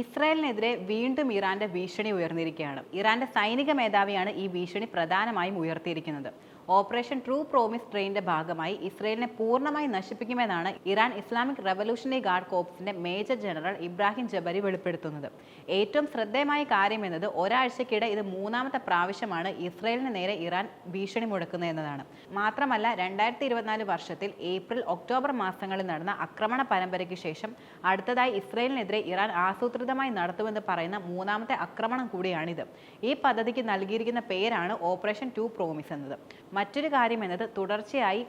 ഇസ്രായേലിനെതിരെ വീണ്ടും ഇറാന്റെ ഭീഷണി ഉയർന്നിരിക്കുകയാണ്. ഇറാന്റെ സൈനിക മേധാവിയാണ് ഈ ഭീഷണി പ്രധാനമായും ഉയർത്തിയിരിക്കുന്നത്. ഓപ്പറേഷൻ ട്രൂ പ്രോമിസ് ട്രെയിനിന്റെ ഭാഗമായി ഇസ്രായേലിനെ പൂർണ്ണമായി നശിപ്പിക്കുമെന്നാണ് ഇറാൻ ഇസ്ലാമിക് റവല്യൂഷണറി ഗാർഡ് കോർപ്സിന്റെ മേജർ ജനറൽ ഇബ്രാഹിം ജബരി വെളിപ്പെടുത്തുന്നത്. ഏറ്റവും ശ്രദ്ധേയമായ കാര്യം എന്നത് ഒരാഴ്ചക്കിടെ ഇത് മൂന്നാമത്തെ പ്രാവശ്യമാണ് ഇസ്രായേലിന് നേരെ ഇറാൻ ഭീഷണി മുഴക്കുന്നത് എന്നതാണ്. മാത്രമല്ല 2024 വർഷത്തിൽ ഏപ്രിൽ ഒക്ടോബർ മാസങ്ങളിൽ നടന്ന ആക്രമണ പരമ്പരയ്ക്ക് ശേഷം അടുത്തതായി ഇസ്രായേലിനെതിരെ ഇറാൻ ആസൂത്രിതമായി നടത്തുമെന്ന് പറയുന്ന മൂന്നാമത്തെ ആക്രമണം കൂടിയാണിത്. ഈ പദ്ധതിക്ക് നൽകിയിരിക്കുന്ന പേരാണ് ഓപ്പറേഷൻ ടു പ്രോമിസ് എന്നത്. മറ്റൊരു കാര്യം എന്നത് തുടർച്ചയായി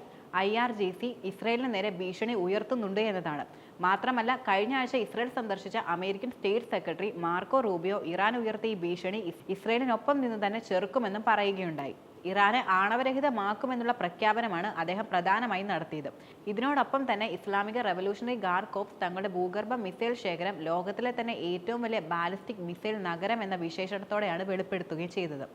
IRGC ഇസ്രായേലിന് നേരെ ഭീഷണി ഉയർത്തുന്നുണ്ട് എന്നതാണ്. മാത്രമല്ല കഴിഞ്ഞ ആഴ്ച ഇസ്രായേൽ സന്ദർശിച്ച American state secretary Marco Rubio Iran ഉയർത്തിയ ഈ ഭീഷണി ഇസ്രായേലിനൊപ്പം നിന്ന് തന്നെ ചെറുക്കുമെന്നും പറയുകയുണ്ടായി. ഇറാനെ ആണവരഹിതമാക്കുമെന്നുള്ള പ്രഖ്യാപനമാണ് അദ്ദേഹം പ്രധാനമായും നടത്തിയത്. ഇതിനോടൊപ്പം തന്നെ ഇസ്ലാമിക റവല്യൂഷണറി ഗാർഡ് കോർപ്സ് തങ്ങളുടെ ഭൂഗർഭ മിസൈൽ ശേഖരം ലോകത്തിലെ തന്നെ ഏറ്റവും വലിയ ബാലിസ്റ്റിക് മിസൈൽ നഗരം എന്ന വിശേഷണത്തോടെയാണ് വെളിപ്പെടുത്തുകയും ചെയ്തത്.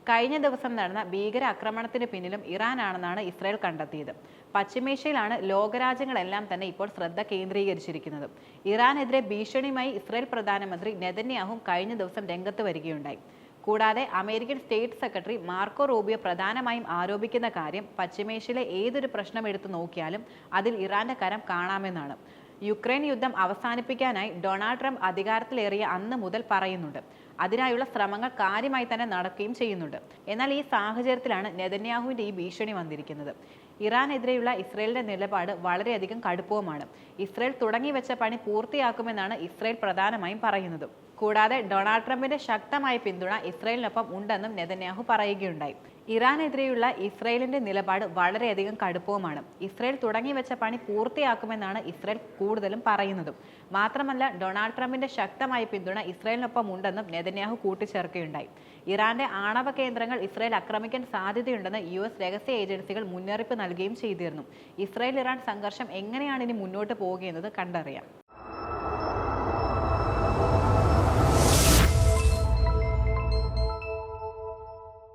കഴിഞ്ഞ ദിവസം നടന്ന ഭീകര ആക്രമണത്തിന് പിന്നിലും ഇറാനാണെന്നാണ് ഇസ്രായേൽ കണ്ടെത്തിയത്. പശ്ചിമേഷ്യയിലാണ് ലോകരാജ്യങ്ങളെല്ലാം തന്നെ ഇപ്പോൾ ശ്രദ്ധ കേന്ദ്രീകരിച്ചിരിക്കുന്നത്. ഇറാനെതിരെ ഭീഷണിയുമായി ഇസ്രായേൽ പ്രധാനമന്ത്രി നെതന്യാഹു കഴിഞ്ഞ ദിവസം രംഗത്ത് വരികയുണ്ടായി. കൂടാതെ American state secretary Marco Rubio പ്രധാനമായും ആരോപിക്കുന്ന കാര്യം പശ്ചിമേഷ്യയിലെ ഏതൊരു പ്രശ്നം എടുത്തു നോക്കിയാലും അതിൽ ഇറാന്റെ കരം കാണാമെന്നാണ്. യുക്രൈൻ യുദ്ധം അവസാനിപ്പിക്കാനായി ഡൊണാൾഡ് ട്രംപ് അധികാരത്തിലേറിയ അന്ന് മുതൽ പറയുന്നുണ്ട്. അതിനായുള്ള ശ്രമങ്ങൾ കാര്യമായി തന്നെ നടക്കുകയും ചെയ്യുന്നുണ്ട്. എന്നാൽ ഈ സാഹചര്യത്തിലാണ് നെതന്യാഹുവിന്റെ ഈ ഭീഷണി വന്നിരിക്കുന്നത്. ഇറാനെതിരെയുള്ള ഇസ്രായേലിന്റെ നിലപാട് വളരെയധികം കടുപ്പവുമാണ്. ഇസ്രായേൽ തുടങ്ങിവെച്ച പണി പൂർത്തിയാക്കുമെന്നാണ് ഇസ്രായേൽ പ്രധാനമായും പറയുന്നത്. കൂടാതെ ഡൊണാൾഡ് ട്രംപിന്റെ ശക്തമായ പിന്തുണ ഇസ്രായേലിനൊപ്പം ഉണ്ടെന്നും നെതന്യാഹു പറയുകയുണ്ടായി. ഇറാനെതിരെയുള്ള ഇസ്രായേലിന്റെ നിലപാട് വളരെയധികം കടുപ്പവുമാണ്. ഇസ്രായേൽ തുടങ്ങിവെച്ച പണി പൂർത്തിയാക്കുമെന്നാണ് ഇസ്രായേൽ കൂടുതലും പറയുന്നതും. മാത്രമല്ല ഡൊണാൾഡ് ട്രംപിന്റെ ശക്തമായ പിന്തുണ ഇസ്രായേലിനൊപ്പം ഉണ്ടെന്നും നെതന്യാഹു കൂട്ടിച്ചേർക്കുകയുണ്ടായി. ഇറാന്റെ ആണവ കേന്ദ്രങ്ങൾ ഇസ്രായേൽ ആക്രമിക്കാൻ സാധ്യതയുണ്ടെന്ന് US രഹസ്യ ഏജൻസികൾ മുന്നറിയിപ്പ് നൽകുകയും ചെയ്തിരുന്നു. ഇസ്രായേൽ ഇറാൻ സംഘർഷം എങ്ങനെയാണ് ഇനി മുന്നോട്ട് പോകുകയെന്നത് കണ്ടറിയാം.